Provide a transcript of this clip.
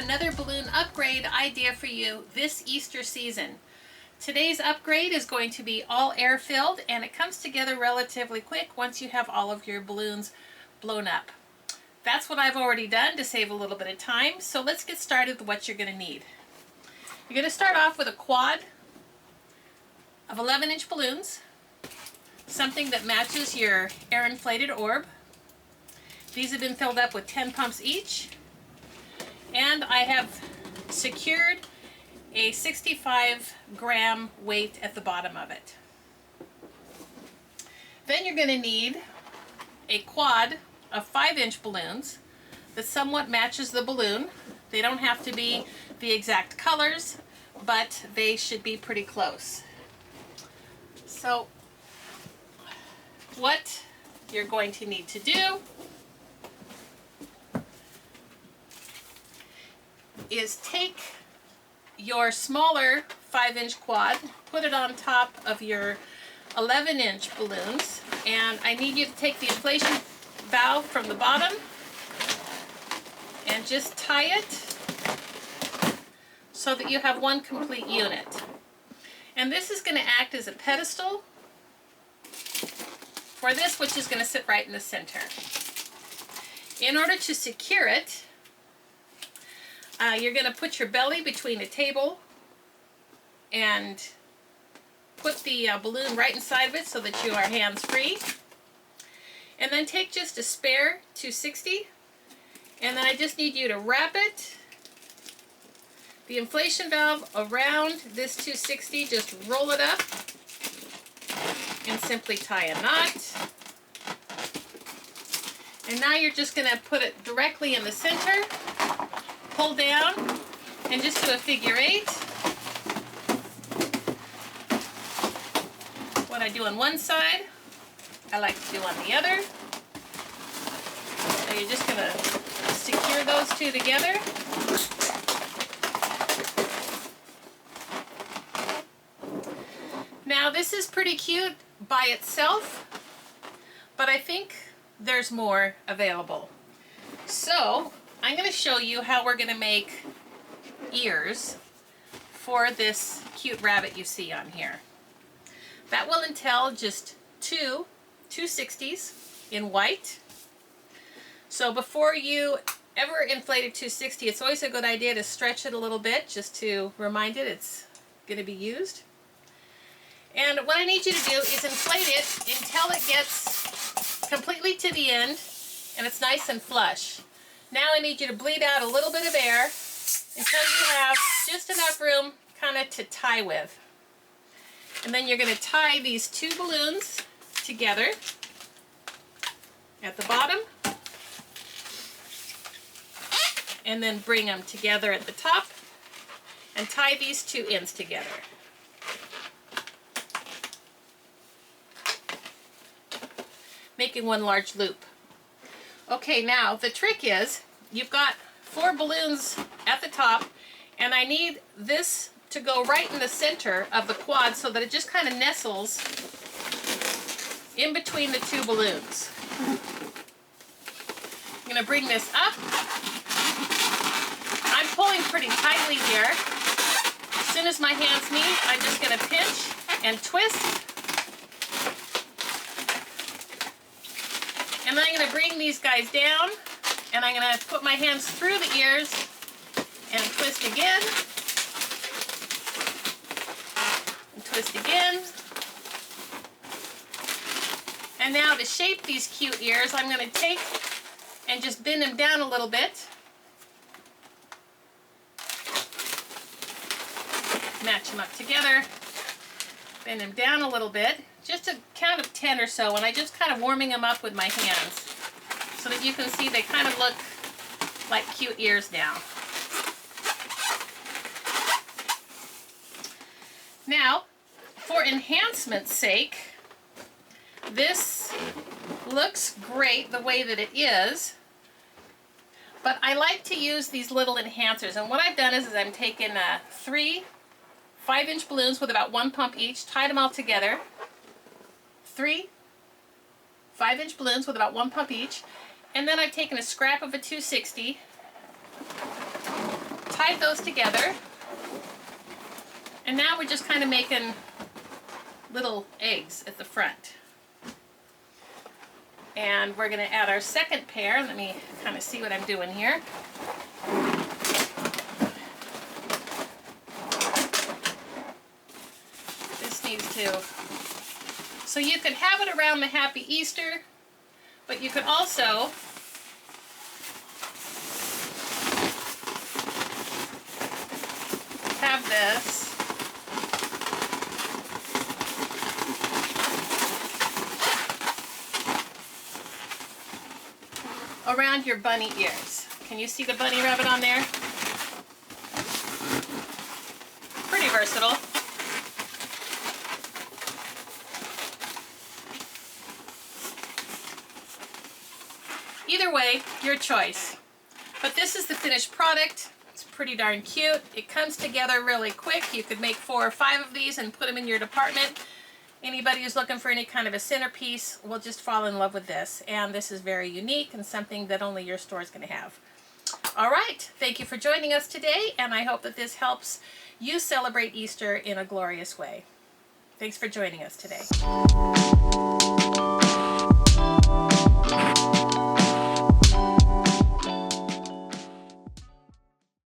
another balloon upgrade idea for you this Easter season. Today's upgrade is going to be all air filled, and it comes together relatively quick once you have all of your balloons blown up. That's what I've already done to save a little bit of time, so let's get started with what you're going to need. You're going to start off with a quad of 11-inch balloons, something that matches your air inflated orb. These have been filled up with 10 pumps each, and I have secured a 65-gram weight at the bottom of it. Then you're going to need a quad of 5-inch balloons that somewhat matches the balloon. They don't have to be the exact colors, but they should be pretty close. So what you're going to need to do is take your smaller 5-inch quad, put it on top of your 11-inch balloons, and I need you to take the inflation valve from the bottom and just tie it so that you have one complete unit. And this is going to act as a pedestal for this, which is going to sit right in the center. In order to secure it, you're going to put your belly between the table and put the balloon right inside of it so that you are hands-free. And then take just a spare 260, and then I just need you to wrap it, the inflation valve, around this 260, just roll it up and simply tie a knot. And now you're just going to put it directly in the center, pull down, and just do a figure 8. What I do on one side, I like to do on the other. So you're just going to secure those two together. Now this is pretty cute by itself, but I think there's more available. So I'm going to show you how we're going to make ears for this cute rabbit you see on here. That will entail just two 260s in white. So before you ever inflate a 260, it's always a good idea to stretch it a little bit just to remind it it's going to be used. And what I need you to do is inflate it until it gets completely to the end and it's nice and flush. Now I need you to bleed out a little bit of air until you have just enough room kind of to tie with. And then you're going to tie these two balloons together at the bottom, and then bring them together at the top and tie these two ends together. Making one large loop. Okay, now the trick is you've got 4 balloons at the top, and I need this to go right in the center of the quad so that it just kind of nestles in between the 2 balloons. I'm going to bring this up. I'm pulling pretty tightly here. As soon as my hands meet, I'm just going to pinch and twist. And then I'm going to bring these guys down, and I'm going to put my hands through the ears and twist again. And twist again. And now to shape these cute ears, I'm going to take and just bend them down a little bit. Match them up together. Bend them down a little bit. Just a count of 10 or so, and I just kind of warming them up with my hands so that you can see they kind of look like cute ears now. Now, for enhancement's sake, this looks great the way that it is, but I like to use these little enhancers. And what I've done is I'm taken 3 5-inch balloons with about 1 pump each, tied them all together. 3 5-inch balloons with about 1 pump each, and then I've taken a scrap of a 260 tied those together. And now we're just kind of making little eggs at the front. And we're going to add our second pair. Let me kind of see what I'm doing here. This needs to... So you could have it around the Happy Easter, but you could also have this around your bunny ears. Can you see the bunny rabbit on there? Pretty versatile. Either way, your choice. But this is the finished product. It's pretty darn cute. It comes together really quick. You could make 4 or 5 of these and put them in your department. Anybody who's looking for any kind of a centerpiece will just fall in love with this. And this is very unique and something that only your store is going to have. All right, thank you for joining us today, and I hope that this helps you celebrate Easter in a glorious way. Thanks for joining us today.